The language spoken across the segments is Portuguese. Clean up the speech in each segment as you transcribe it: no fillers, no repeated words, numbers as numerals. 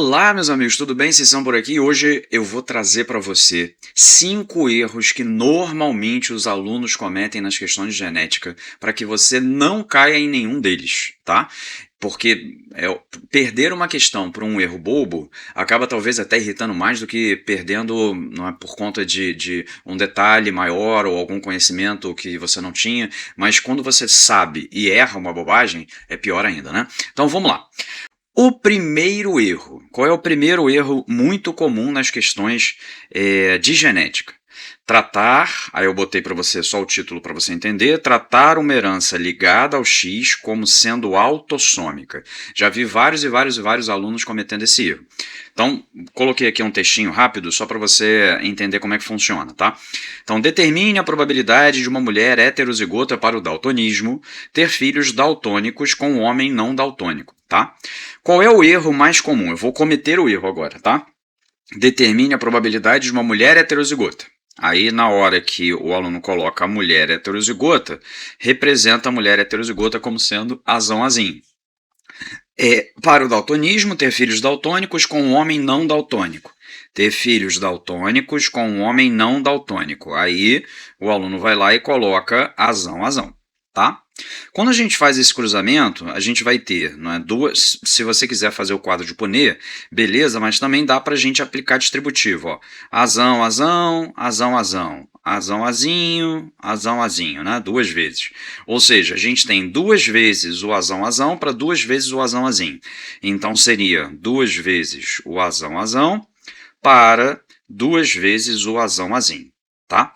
Olá, meus amigos, tudo bem? Vocês estão por aqui? Hoje eu vou trazer para você 5 erros que normalmente os alunos cometem nas questões de genética para que você não caia em nenhum deles, tá? Porque perder uma questão por um erro bobo acaba talvez até irritando mais do que perdendo, não é, por conta de um detalhe maior ou algum conhecimento que você não tinha, mas quando você sabe e erra uma bobagem, é pior ainda, né? Então vamos lá. O primeiro erro. Qual é o primeiro erro muito comum nas questões de genética? Tratar, aí eu botei para você só o título para você entender, tratar uma herança ligada ao X como sendo autossômica. Já vi vários e vários e vários alunos cometendo esse erro. Então, coloquei aqui um textinho rápido só para você entender como é que funciona, tá? Então, determine a probabilidade de uma mulher heterozigota para o daltonismo ter filhos daltônicos com um homem não daltônico, tá? Qual é o erro mais comum? Eu vou cometer o erro agora, tá? Determine a probabilidade de uma mulher heterozigota. Aí, na hora que o aluno coloca a mulher heterozigota, representa a mulher heterozigota como sendo azão azinho. Para o daltonismo, ter filhos daltônicos com um homem não daltônico. Ter filhos daltônicos com um homem não daltônico. Aí, o aluno vai lá e coloca azão, azão, tá? Quando a gente faz esse cruzamento, a gente vai ter, não é, duas. Se você quiser fazer o quadro de Punnett, beleza, mas também dá para a gente aplicar distributivo. Ó. Azão, azão, azão, azão, azão, azinho, azão, azinho, né? 2 vezes. Ou seja, a gente tem 2 vezes o azão, azão para 2 vezes o azão, azinho. Então seria 2 vezes o azão, azão para 2 vezes o azão, azinho, tá?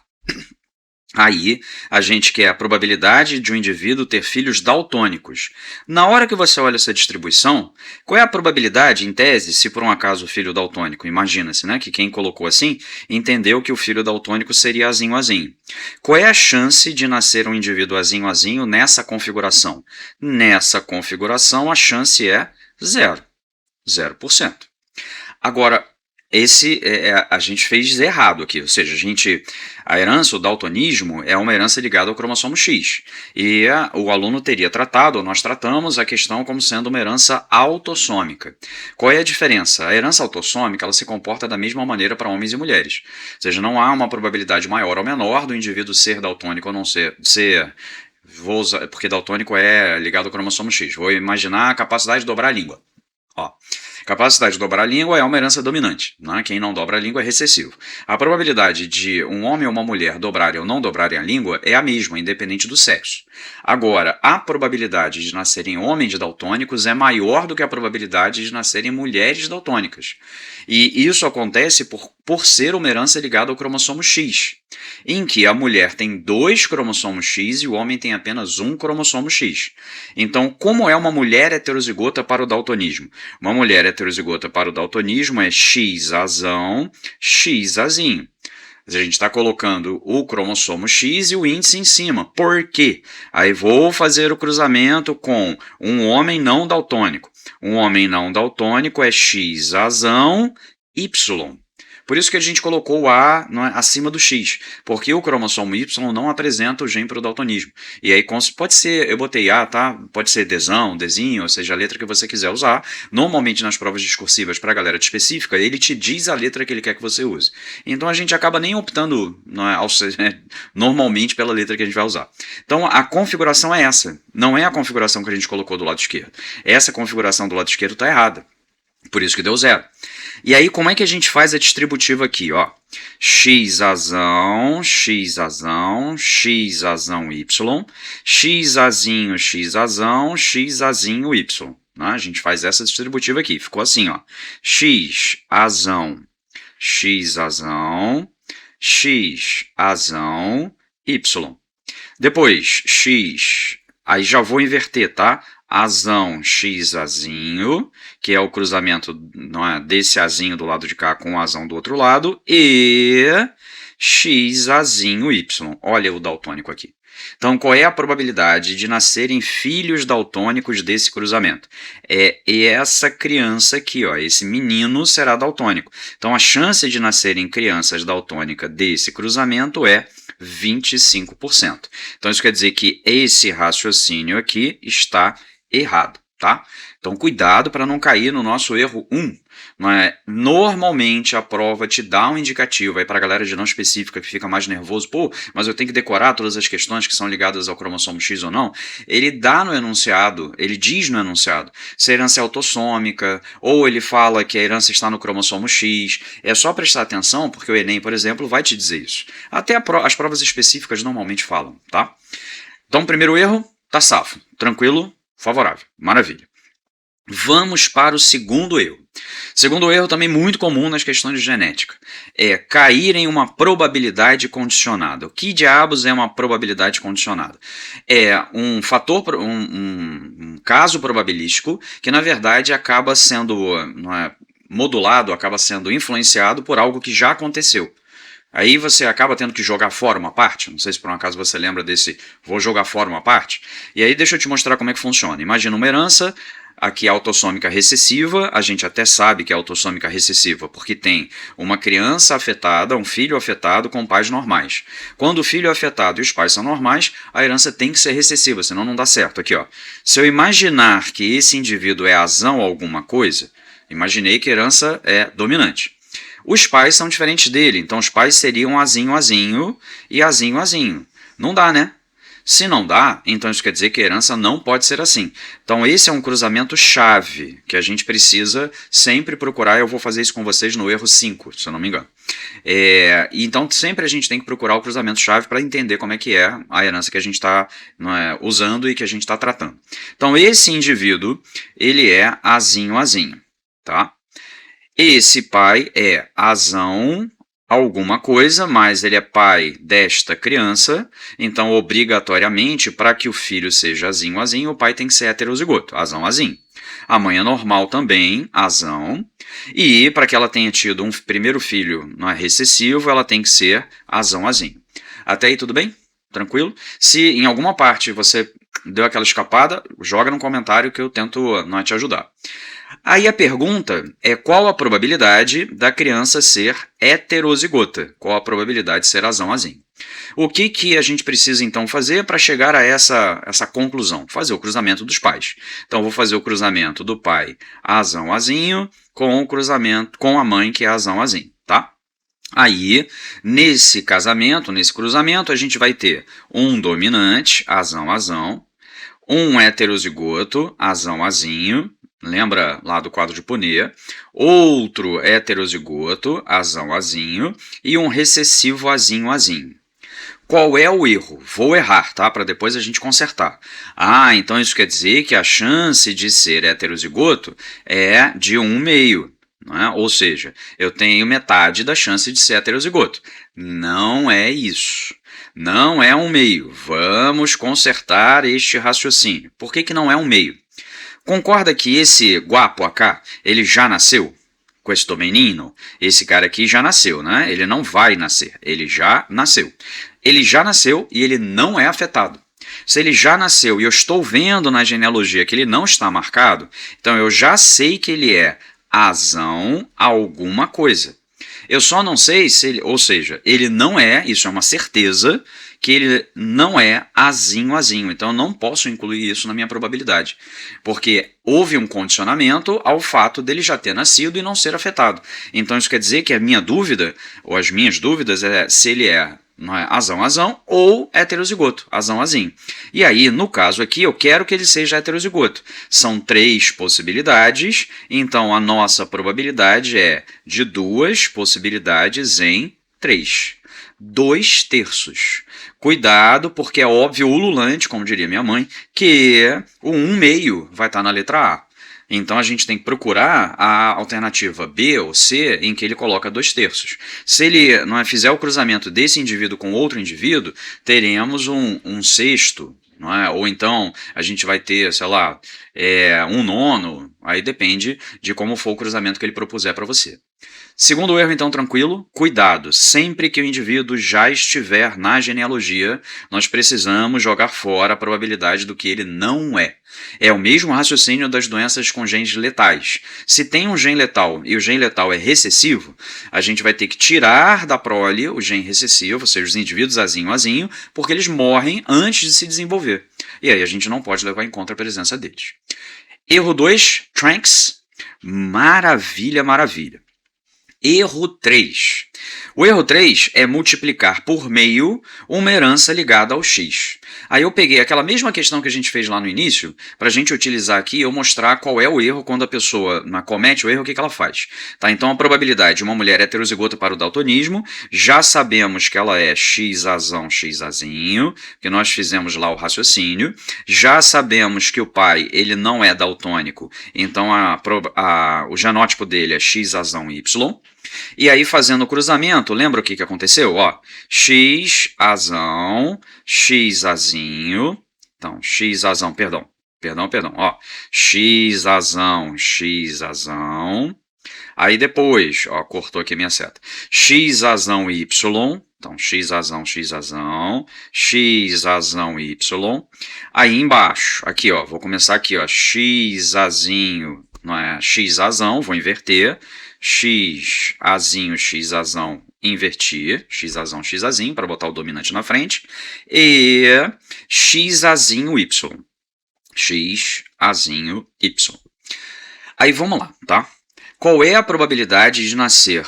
Aí, a gente quer a probabilidade de um indivíduo ter filhos daltônicos. Na hora que você olha essa distribuição, qual é a probabilidade, em tese, se por um acaso o filho daltônico, imagina-se, né, que quem colocou assim, entendeu que o filho daltônico seria azinho, azinho. Qual é a chance de nascer um indivíduo azinho, azinho nessa configuração? Nessa configuração, a chance é 0. 0%. Agora, a gente fez errado aqui, ou seja, a herança, o daltonismo, é uma herança ligada ao cromossomo X. E o aluno teria tratado, ou nós tratamos, a questão como sendo uma herança autossômica. Qual é a diferença? A herança autossômica ela se comporta da mesma maneira para homens e mulheres. Ou seja, não há uma probabilidade maior ou menor do indivíduo ser daltônico ou não ser vou usar, porque daltônico é ligado ao cromossomo X. Vou imaginar a capacidade de dobrar a língua. Ó. Capacidade de dobrar a língua é uma herança dominante, né? Quem não dobra a língua é recessivo. A probabilidade de um homem ou uma mulher dobrarem ou não dobrarem a língua é a mesma, independente do sexo. Agora, a probabilidade de nascerem homens daltônicos é maior do que a probabilidade de nascerem mulheres daltônicas. E isso acontece por ser uma herança ligada ao cromossomo X, em que a mulher tem 2 cromossomos X e o homem tem apenas 1 cromossomo X. Então, como é uma mulher heterozigota para o daltonismo? Uma mulher heterozigota para o daltonismo é X azão, X azinho. A gente está colocando o cromossomo X e o índice em cima. Por quê? Aí vou fazer o cruzamento com um homem não daltônico. Um homem não daltônico é X azão, Y. Por isso que a gente colocou o A acima do X, porque o cromossomo Y não apresenta o gene para o daltonismo. E aí pode ser, eu botei A, tá? Pode ser Dzão, Dzinho, ou seja, a letra que você quiser usar. Normalmente nas provas discursivas para a galera de específica, ele te diz a letra que ele quer que você use. Então a gente acaba nem optando normalmente pela letra que a gente vai usar. Então a configuração é essa, não é a configuração que a gente colocou do lado esquerdo. Essa configuração do lado esquerdo está errada. Por isso que deu 0. E aí, como é que a gente faz a distributiva aqui? Ó? X azão, X azão, X azão Y, X azinho, X azão, X azinho Y. Né? A gente faz essa distributiva aqui. Ficou assim, ó. X azão, X azão, X azão, Y. Depois, X, aí já vou inverter, tá? Azão X azinho, que é o cruzamento desse azinho do lado de cá com o azão do outro lado, e X azinho Y. Olha o daltônico aqui. Então, qual é a probabilidade de nascerem filhos daltônicos desse cruzamento? É essa criança aqui, ó, esse menino será daltônico. Então, a chance de nascerem crianças daltônicas desse cruzamento é 25%. Então, isso quer dizer que esse raciocínio aqui está errado. tá? Então cuidado para não cair no nosso erro 1. Não é? Normalmente a prova te dá um indicativo, aí para a galera de não específica que fica mais nervoso, pô, mas eu tenho que decorar todas as questões que são ligadas ao cromossomo X ou não. Ele dá no enunciado, ele diz no enunciado se a herança é autossômica, ou ele fala que a herança está no cromossomo X. É só prestar atenção, porque o Enem, por exemplo, vai te dizer isso. Até as provas específicas normalmente falam, tá? Então, primeiro erro, tá safo, tranquilo, favorável, maravilha. Vamos para o segundo erro. Segundo erro também muito comum nas questões de genética, é cair em uma probabilidade condicionada. O que diabos é uma probabilidade condicionada? É um fator, um caso probabilístico que na verdade acaba sendo modulado, acaba sendo influenciado por algo que já aconteceu. Aí você acaba tendo que jogar fora uma parte. Não sei se por um acaso você lembra desse vou jogar fora uma parte. E aí deixa eu te mostrar como é que funciona. Imagina uma herança aqui autossômica recessiva, a gente até sabe que é autossômica recessiva porque tem uma criança afetada, um filho afetado com pais normais. Quando o filho é afetado e os pais são normais, a herança tem que ser recessiva, senão não dá certo. Aqui, ó. Se eu imaginar que esse indivíduo é azão a alguma coisa, imaginei que a herança é dominante. Os pais são diferentes dele, então os pais seriam azinho, azinho e azinho, azinho. Não dá, né? Se não dá, então isso quer dizer que a herança não pode ser assim. Então esse é um cruzamento chave que a gente precisa sempre procurar. Eu vou fazer isso com vocês no erro 5, se eu não me engano. Então sempre a gente tem que procurar o cruzamento chave para entender como é que é a herança que a gente está usando e que a gente está tratando. Então esse indivíduo, ele é azinho, azinho, tá? Esse pai é azão alguma coisa, mas ele é pai desta criança, então obrigatoriamente para que o filho seja azinho, azinho, o pai tem que ser heterozigoto, azão, azinho. A mãe é normal também, azão, e para que ela tenha tido um primeiro filho não é recessivo, ela tem que ser azão, azinho. Até aí tudo bem? Tranquilo? Se em alguma parte você deu aquela escapada, joga no comentário que eu tento não te ajudar. Aí a pergunta é qual a probabilidade da criança ser heterozigota? Qual a probabilidade de ser azão, azinho? O que a gente precisa então fazer para chegar a essa conclusão? Fazer o cruzamento dos pais. Então eu vou fazer o cruzamento do pai azão, azinho com o cruzamento com a mãe que é azão, azinho, tá? Aí, nesse casamento, nesse cruzamento, a gente vai ter um dominante, azão, azão, um heterozigoto, azão, azinho, lembra lá do quadro de Punnett, outro heterozigoto, azão, azinho, e um recessivo azinho, azinho. Qual é o erro? Vou errar, tá? Para depois a gente consertar. Ah, então isso quer dizer que a chance de ser heterozigoto é de 1/2. Não é? Ou seja, eu tenho metade da chance de ser heterozigoto. Não é isso. Não é 1/2. Vamos consertar este raciocínio. Por que não é 1/2? Concorda que esse guapo acá, ele já nasceu? Questo menino, esse cara aqui já nasceu, né? Ele não vai nascer, ele já nasceu. Ele já nasceu e ele não é afetado. Se ele já nasceu e eu estou vendo na genealogia que ele não está marcado, então eu já sei que ele é azão alguma coisa. Eu só não sei se ele, ou seja, ele não é, isso é uma certeza, que ele não é azinho, azinho. Então eu não posso incluir isso na minha probabilidade. Porque houve um condicionamento ao fato dele já ter nascido e não ser afetado. Então isso quer dizer que a minha dúvida, ou as minhas dúvidas, é se ele é azão, azão ou heterozigoto, azão, azinho. E aí, no caso aqui, eu quero que ele seja heterozigoto. São 3 possibilidades, então a nossa probabilidade é de 2 possibilidades em 3. 2/3. Cuidado, porque é óbvio, ululante, como diria minha mãe, que o 1/2 vai estar na letra A. Então a gente tem que procurar a alternativa B ou C em que ele coloca 2/3. Se ele não fizer o cruzamento desse indivíduo com outro indivíduo, teremos um sexto, não é? Ou então a gente vai ter, sei lá, 1/9, aí depende de como for o cruzamento que ele propuser para você. Segundo erro, então, tranquilo, cuidado, sempre que o indivíduo já estiver na genealogia, nós precisamos jogar fora a probabilidade do que ele não é. É o mesmo raciocínio das doenças com genes letais. Se tem um gene letal e o gene letal é recessivo, a gente vai ter que tirar da prole o gene recessivo, ou seja, os indivíduos azinho, azinho, porque eles morrem antes de se desenvolver. E aí a gente não pode levar em conta a presença deles. Erro 2, Tranks. Maravilha, maravilha. Erro 3. O erro 3 é multiplicar por meio uma herança ligada ao x. Aí eu peguei aquela mesma questão que a gente fez lá no início, para a gente utilizar aqui e eu mostrar qual é o erro quando a pessoa comete o erro, o que ela faz. Tá? Então a probabilidade de uma mulher heterozigota para o daltonismo, já sabemos que ela é XAzão, XAzinho, que nós fizemos lá o raciocínio. Já sabemos que o pai ele não é daltônico, então o genótipo dele é XAzão Y. E aí, fazendo o cruzamento, lembra o que aconteceu? Ó, XAzão, XAzinho, então, XAzão, perdão, ó, XAzão, XAzão, aí depois, ó, cortou aqui a minha seta, XAzão Y, então, XAzão, XAzão, XAzão Y, aí embaixo, aqui, ó, vou começar aqui, ó, XAzinho, não é, XAzão, vou inverter, XAzinho, XAzão, invertir, XAzão, XAzinho, para botar o dominante na frente, e XAzinho, Y. XAzinho, Y. Aí vamos lá, tá? Qual é a probabilidade de nascer,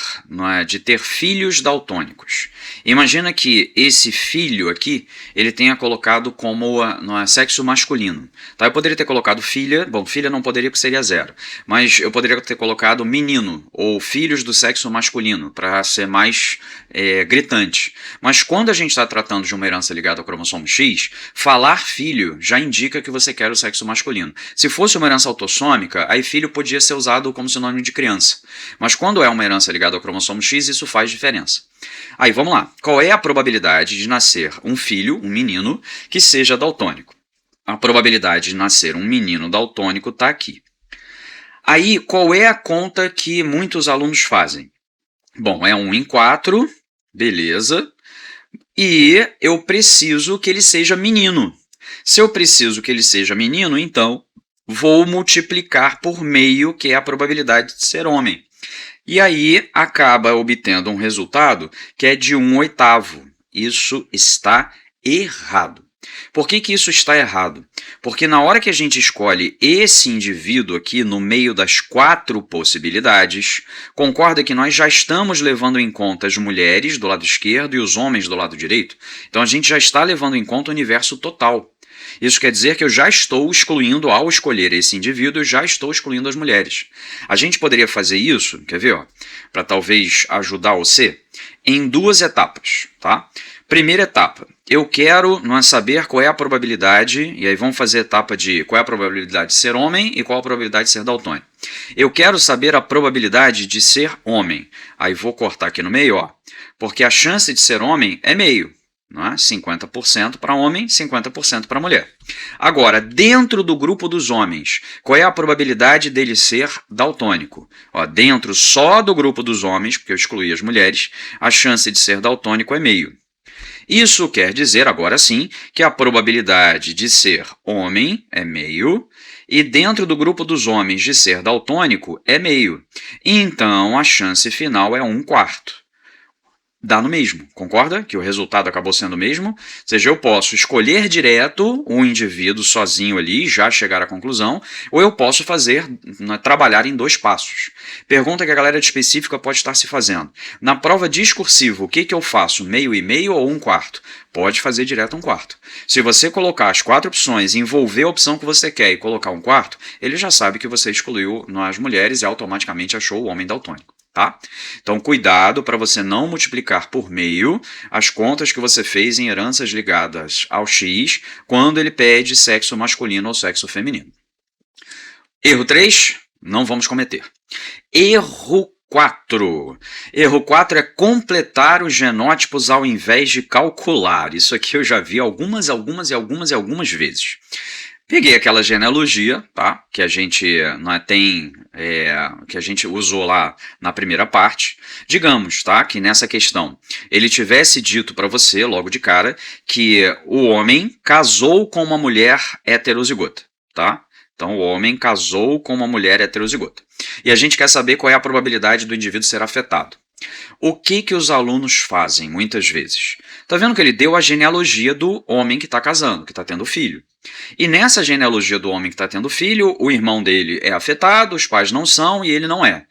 de ter filhos daltônicos? Imagina que esse filho aqui, ele tenha colocado como sexo masculino. Tá? Eu poderia ter colocado filha, bom, filha não poderia porque seria 0, mas eu poderia ter colocado menino, ou filhos do sexo masculino, para ser mais gritante. Mas quando a gente está tratando de uma herança ligada ao cromossomo X, falar filho já indica que você quer o sexo masculino. Se fosse uma herança autossômica, aí filho podia ser usado como sinônimo de criança. Mas quando é uma herança ligada ao cromossomo X, isso faz diferença. Aí, vamos lá. Qual é a probabilidade de nascer um filho, um menino, que seja daltônico? A probabilidade de nascer um menino daltônico está aqui. Aí, qual é a conta que muitos alunos fazem? Bom, é 1 em 4, beleza. E eu preciso que ele seja menino. Se eu preciso que ele seja menino, então vou multiplicar por meio, que é a probabilidade de ser homem. E aí acaba obtendo um resultado que é de 1/8. Isso está errado. Por que isso está errado? Porque na hora que a gente escolhe esse indivíduo aqui no meio das 4 possibilidades, concorda que nós já estamos levando em conta as mulheres do lado esquerdo e os homens do lado direito? Então a gente já está levando em conta o universo total. Isso quer dizer que eu já estou excluindo, ao escolher esse indivíduo, eu já estou excluindo as mulheres. A gente poderia fazer isso, quer ver, para talvez ajudar você, em 2 etapas, tá? Primeira etapa, eu quero saber qual é a probabilidade, e aí vamos fazer a etapa de qual é a probabilidade de ser homem e qual a probabilidade de ser daltônico. Eu quero saber a probabilidade de ser homem. Aí vou cortar aqui no meio, ó, porque a chance de ser homem é meio. 50% para homem, 50% para mulher. Agora, dentro do grupo dos homens, qual é a probabilidade dele ser daltônico? Dentro só do grupo dos homens, porque eu excluí as mulheres, a chance de ser daltônico é meio. Isso quer dizer, agora sim, que a probabilidade de ser homem é meio, e dentro do grupo dos homens de ser daltônico é meio. Então, a chance final é 1/4. Dá no mesmo, concorda? Que o resultado acabou sendo o mesmo. Ou seja, eu posso escolher direto um indivíduo sozinho ali, já chegar à conclusão, ou eu posso trabalhar em 2 passos. Pergunta que a galera específica pode estar se fazendo. Na prova discursiva, o que eu faço? Meio e meio ou 1/4? Pode fazer direto 1/4. Se você colocar as 4 opções, envolver a opção que você quer e colocar 1/4, ele já sabe que você excluiu as mulheres e automaticamente achou o homem daltônico. Tá? Então, cuidado para você não multiplicar por meio as contas que você fez em heranças ligadas ao X quando ele pede sexo masculino ou sexo feminino. Erro 3, não vamos cometer. Erro 4. Erro 4 é completar os genótipos ao invés de calcular. Isso aqui eu já vi algumas vezes. Peguei aquela genealogia, tá? Que a gente que a gente usou lá na primeira parte. Digamos, tá? Que nessa questão ele tivesse dito para você logo de cara que o homem casou com uma mulher heterozigota, tá? Então o homem casou com uma mulher heterozigota. E a gente quer saber qual é a probabilidade do indivíduo ser afetado. O que os alunos fazem muitas vezes? Tá vendo que ele deu a genealogia do homem que está casando, que está tendo filho. E nessa genealogia do homem que está tendo filho, o irmão dele é afetado, os pais não são e ele não é.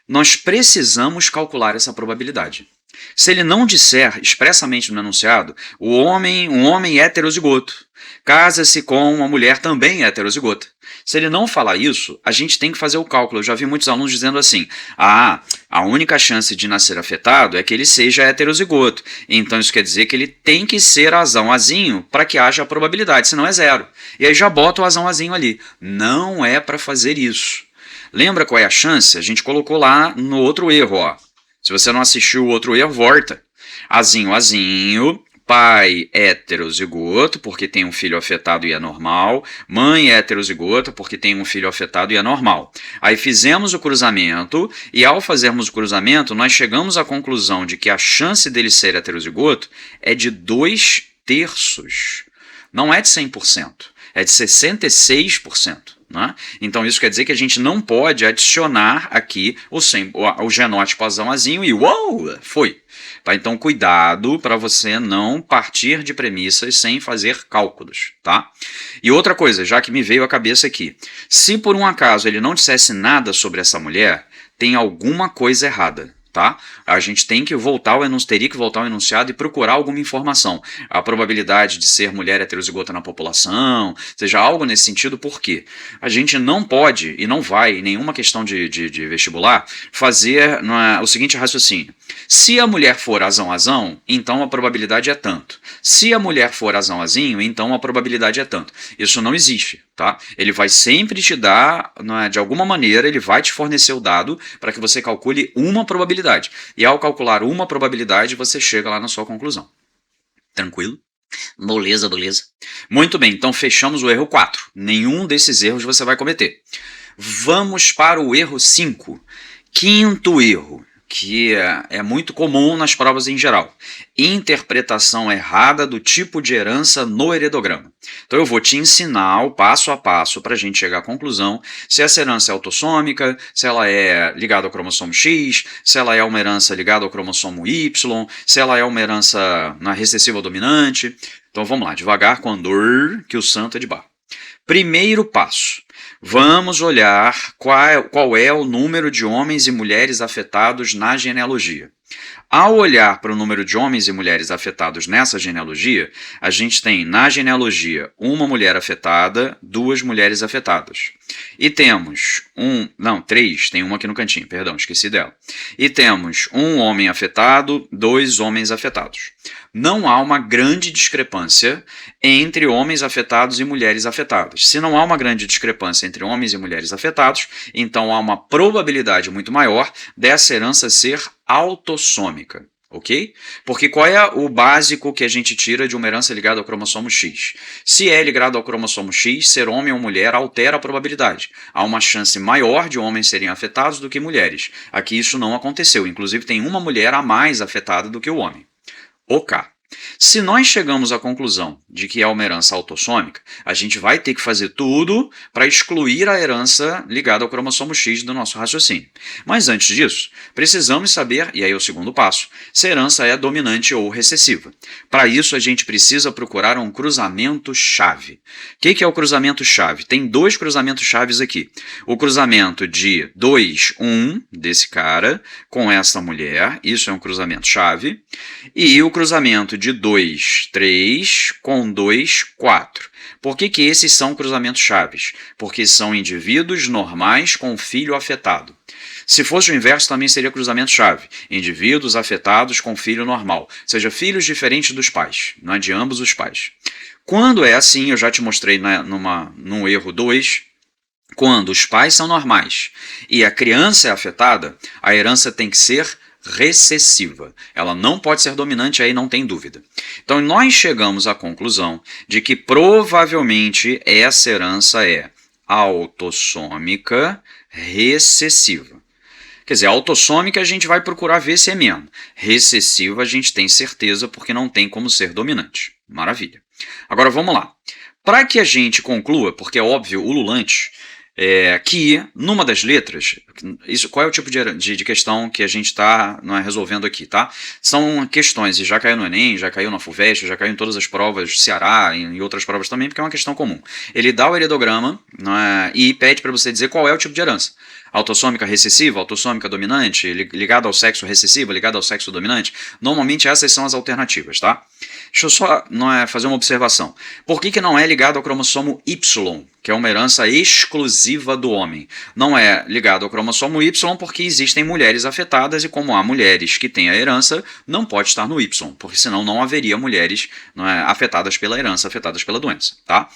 Nós precisamos calcular essa probabilidade. Se ele não disser expressamente no enunciado, um homem heterozigoto, casa-se com uma mulher também heterozigota. Se ele não falar isso, a gente tem que fazer o cálculo. Eu já vi muitos alunos dizendo assim, a única chance de nascer afetado é que ele seja heterozigoto. Então isso quer dizer que ele tem que ser azão-azinho para que haja a probabilidade, senão é zero. E aí já bota o azão-azinho ali. Não é para fazer isso. Lembra qual é a chance? A gente colocou lá no outro erro, ó. Se você não assistiu o outro erro, volta. Azinho, pai heterozigoto, porque tem um filho afetado e é normal. Mãe heterozigota, porque tem um filho afetado e é normal. Aí fizemos o cruzamento, e ao fazermos o cruzamento, nós chegamos à conclusão de que a chance dele ser heterozigoto é de 2/3. Não é de 100%, é de 66%. Né? Então isso quer dizer que a gente não pode adicionar aqui o genótipo azão-azinho e uou, foi. Tá? Então cuidado para você não partir de premissas sem fazer cálculos. Tá? E outra coisa, já que me veio à cabeça aqui, se por um acaso ele não dissesse nada sobre essa mulher, tem alguma coisa errada. Tá? A gente teria que voltar ao enunciado e procurar alguma informação. A probabilidade de ser mulher heterozigota na população, seja algo nesse sentido, por quê? A gente não pode e não vai, em nenhuma questão de vestibular, fazer o seguinte raciocínio. Se a mulher for azão-azão, então a probabilidade é tanto. Se a mulher for azão-azinho, então a probabilidade é tanto. Isso não existe. Tá? Ele vai sempre te dar, de alguma maneira, ele vai te fornecer o dado para que você calcule uma probabilidade. E ao calcular uma probabilidade, você chega lá na sua conclusão. Tranquilo? Beleza, beleza. Muito bem, então fechamos o erro 4. Nenhum desses erros você vai cometer. Vamos para o erro 5. Quinto erro, que é muito comum nas provas em geral. Interpretação errada do tipo de herança no heredograma. Então eu vou te ensinar o passo a passo para a gente chegar à conclusão se essa herança é autossômica, se ela é ligada ao cromossomo X, se ela é uma herança ligada ao cromossomo Y, se ela é uma herança recessiva ou dominante. Então vamos lá, devagar com andor, que o santo é de barro. Primeiro passo. Vamos olhar qual é o número de homens e mulheres afetados na genealogia. Ao olhar para o número de homens e mulheres afetados nessa genealogia, a gente tem na genealogia uma mulher afetada, 2 mulheres afetadas. E temos três, tem uma aqui no cantinho, perdão, esqueci dela. E temos um homem afetado, 2 homens afetados. Não há uma grande discrepância entre homens afetados e mulheres afetadas. Se não há uma grande discrepância entre homens e mulheres afetados, então há uma probabilidade muito maior dessa herança ser autossômica. Ok? Porque qual é o básico que a gente tira de uma herança ligada ao cromossomo X? Se é ligado ao cromossomo X, ser homem ou mulher altera a probabilidade. Há uma chance maior de homens serem afetados do que mulheres. Aqui isso não aconteceu. Inclusive tem uma mulher a mais afetada do que o homem. Ok. Se nós chegamos à conclusão de que é uma herança autossômica, a gente vai ter que fazer tudo para excluir a herança ligada ao cromossomo X do nosso raciocínio. Mas antes disso, precisamos saber, e aí é o segundo passo, se a herança é dominante ou recessiva. Para isso, a gente precisa procurar um cruzamento-chave. O que é o cruzamento-chave? Tem 2 cruzamentos-chaves aqui. O cruzamento de 2, 1, desse cara, com essa mulher, isso é um cruzamento-chave, e o cruzamento de 2, 3 com 2, 4. Por que esses são cruzamentos chaves? Porque são indivíduos normais com filho afetado. Se fosse o inverso, também seria cruzamento-chave. Indivíduos afetados com filho normal. Ou seja, filhos diferentes dos pais, não é de ambos os pais. Quando é assim, eu já te mostrei no erro 2, quando os pais são normais e a criança é afetada, a herança tem que ser recessiva. Ela não pode ser dominante, aí não tem dúvida. Então, nós chegamos à conclusão de que provavelmente essa herança é autossômica recessiva. Quer dizer, autossômica a gente vai procurar ver se é mesmo. Recessiva a gente tem certeza porque não tem como ser dominante. Maravilha. Agora vamos lá. Para que a gente conclua, porque é óbvio, ululante, que numa das letras, qual é o tipo de questão que a gente está resolvendo aqui, tá? São questões, e já caiu no Enem, já caiu na FUVEST, já caiu em todas as provas de Ceará e outras provas também, porque é uma questão comum. Ele dá o heredograma e pede para você dizer qual é o tipo de herança. Autossômica recessiva, autossômica dominante, ligada ao sexo recessivo, ligada ao sexo dominante. Normalmente essas são as alternativas, tá? Deixa eu só fazer uma observação. Por que não é ligado ao cromossomo Y, que é uma herança exclusiva do homem? Não é ligado ao cromossomo Y porque existem mulheres afetadas e como há mulheres que têm a herança, não pode estar no Y, porque senão não haveria mulheres afetadas pela herança, afetadas pela doença, tá?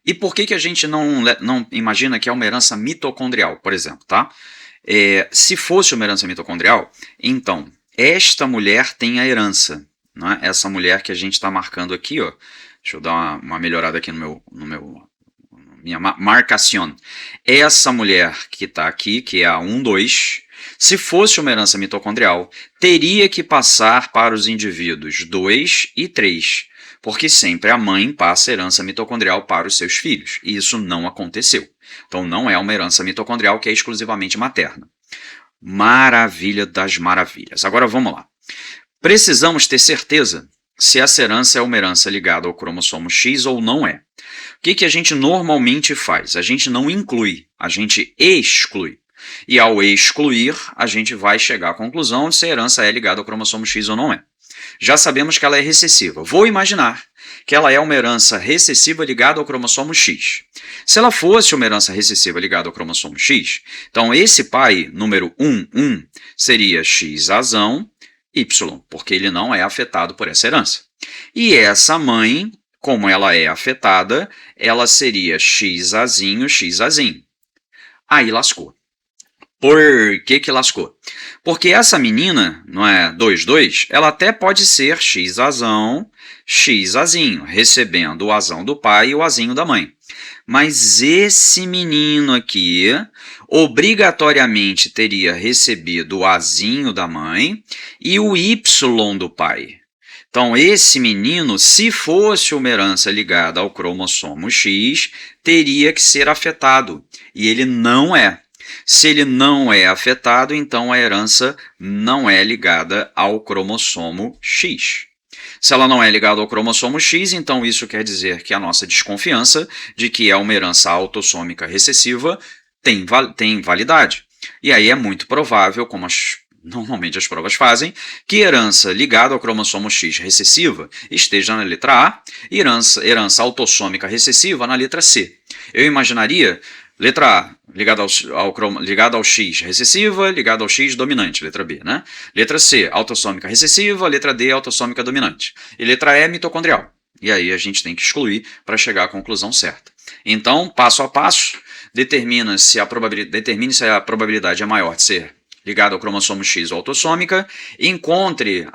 E por que a gente não imagina que é uma herança mitocondrial, por exemplo, tá? Se fosse uma herança mitocondrial, então, esta mulher tem a herança, não é? Essa mulher que a gente está marcando aqui, ó. Deixa eu dar uma melhorada aqui minha marcação. Essa mulher que está aqui, que é a 1, 2, se fosse uma herança mitocondrial, teria que passar para os indivíduos 2 e 3, porque sempre a mãe passa herança mitocondrial para os seus filhos, e isso não aconteceu. Então não é uma herança mitocondrial que é exclusivamente materna. Maravilha das maravilhas. Agora vamos lá. Precisamos ter certeza se essa herança é uma herança ligada ao cromossomo X ou não é. O que a gente normalmente faz? A gente não inclui, a gente exclui. E ao excluir, a gente vai chegar à conclusão de se a herança é ligada ao cromossomo X ou não é. Já sabemos que ela é recessiva. Vou imaginar que ela é uma herança recessiva ligada ao cromossomo X. Se ela fosse uma herança recessiva ligada ao cromossomo X, então esse pai, número 1, 1, seria XAzão, Y, porque ele não é afetado por essa herança. E essa mãe, como ela é afetada, ela seria XAzinho, XAzinho. Aí lascou. Por que lascou? Porque essa menina, não é 2, 2, ela até pode ser XAzão, XAzinho, recebendo o azão do pai e o azinho da mãe. Mas esse menino aqui obrigatoriamente teria recebido o azinho da mãe e o Y do pai. Então, esse menino, se fosse uma herança ligada ao cromossomo X, teria que ser afetado. E ele não é. Se ele não é afetado, então a herança não é ligada ao cromossomo X. Se ela não é ligada ao cromossomo X, então isso quer dizer que a nossa desconfiança de que é uma herança autossômica recessiva tem validade. E aí é muito provável, como normalmente as provas fazem, que herança ligada ao cromossomo X recessiva esteja na letra A e herança autossômica recessiva na letra C. Eu imaginaria letra A ligada ao X recessiva, ligada ao X dominante, letra B, né? Letra C, autossômica recessiva, letra D, autossômica dominante. E letra E, mitocondrial. E aí a gente tem que excluir para chegar à conclusão certa. Então, passo a passo, determine se a probabilidade é maior de ser ligado ao cromossomo X ou autossômica, encontre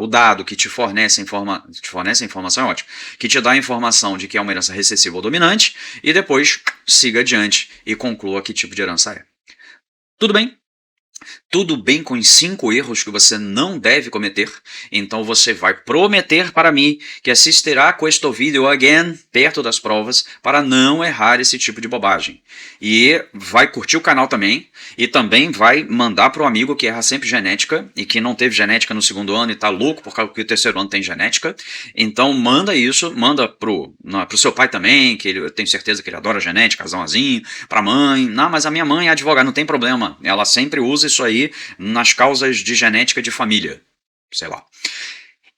o dado que te fornece a informação, é ótimo, que te dá a informação de que é uma herança recessiva ou dominante, e depois siga adiante e conclua que tipo de herança é. Tudo bem? Tudo bem com os 5 erros que você não deve cometer? Então você vai prometer para mim que assistirá a este vídeo again, perto das provas, para não errar esse tipo de bobagem. E vai curtir o canal também, e também vai mandar para o amigo que erra sempre genética, e que não teve genética no 2º ano e está louco por causa que o 3º ano tem genética. Então manda isso, manda pro seu pai também, que eu tenho certeza que ele adora genética, azãozinho, para a mãe. Não, mas a minha mãe é advogada, não tem problema, ela sempre usa isso aí nas causas de genética de família, sei lá.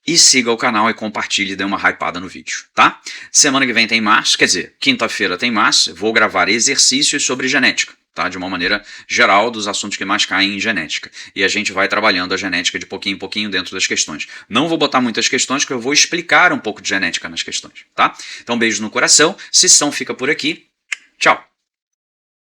E siga o canal e compartilhe e dê uma hypada no vídeo, tá? Semana que vem tem mais, quer dizer, quinta-feira tem mais, vou gravar exercícios sobre genética, tá? De uma maneira geral dos assuntos que mais caem em genética. E a gente vai trabalhando a genética de pouquinho em pouquinho dentro das questões. Não vou botar muitas questões, porque eu vou explicar um pouco de genética nas questões, tá? Então beijo no coração, Sissão fica por aqui, tchau!